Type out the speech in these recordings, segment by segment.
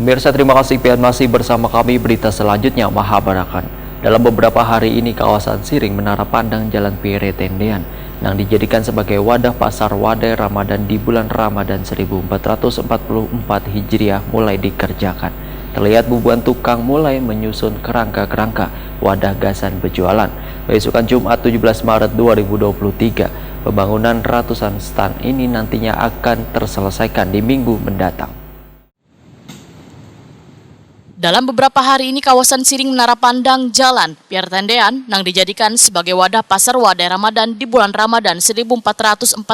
Pemirsa, terima kasih pian masih bersama kami. Berita selanjutnya Mahabarakan. Dalam beberapa hari ini kawasan Siring Menara Pandang Jalan Pire Tendean yang dijadikan sebagai wadah pasar wadai Ramadan di bulan Ramadan 1444 Hijriah mulai dikerjakan. Terlihat ribuan tukang mulai menyusun kerangka-kerangka wadah gasan berjualan. Besokan Jumat 17 Maret 2023, pembangunan ratusan stan ini nantinya akan terselesaikan di minggu mendatang. Dalam beberapa hari ini kawasan Siring Menara Pandang Jalan Pire Tendean yang dijadikan sebagai wadah pasar wadai Ramadan di bulan Ramadan 1444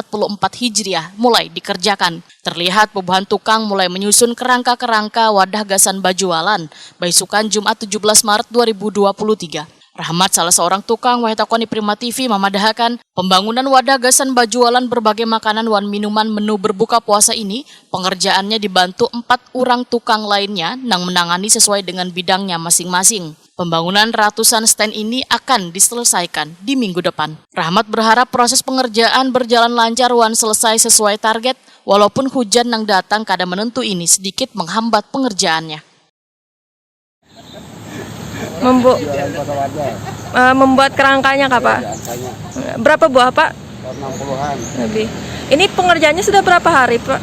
Hijriah mulai dikerjakan. Terlihat puluhan tukang mulai menyusun kerangka-kerangka wadah gasan bajualan. Besokan Jumat 17 Maret 2023. Rahmat, salah seorang tukang wahitakoni Prima TV, memadahakan pembangunan wadah gasan bajualan berbagai makanan wan minuman menu berbuka puasa ini, pengerjaannya dibantu 4 orang tukang lainnya yang menangani sesuai dengan bidangnya masing-masing. Pembangunan ratusan stand ini akan diselesaikan di minggu depan. Rahmat berharap proses pengerjaan berjalan lancar wan selesai sesuai target, walaupun hujan yang datang kada menentu ini sedikit menghambat pengerjaannya. Membuat kerangkanya Kak, Pak? Berapa buah, Pak? 60-an. Lebih. Ini pengerjaannya sudah berapa hari, Pak?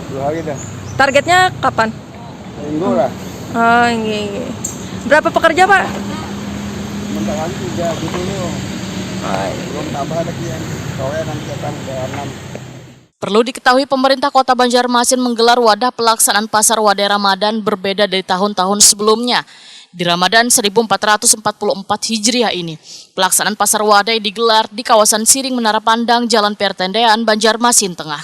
2 hari dah. Targetnya kapan? Minggu lah. Oh, ini. Berapa pekerja, Pak? Sementara 3 gitu loh. Belum tambah lagi yang soalnya nanti akan ke 6. Perlu diketahui pemerintah Kota Banjarmasin menggelar wadah pelaksanaan pasar wadai Ramadan berbeda dari tahun-tahun sebelumnya. Di Ramadan 1444 Hijriah ini, pelaksanaan pasar wadai digelar di kawasan Siring Menara Pandang Jalan Pire Tendean, Banjarmasin Tengah.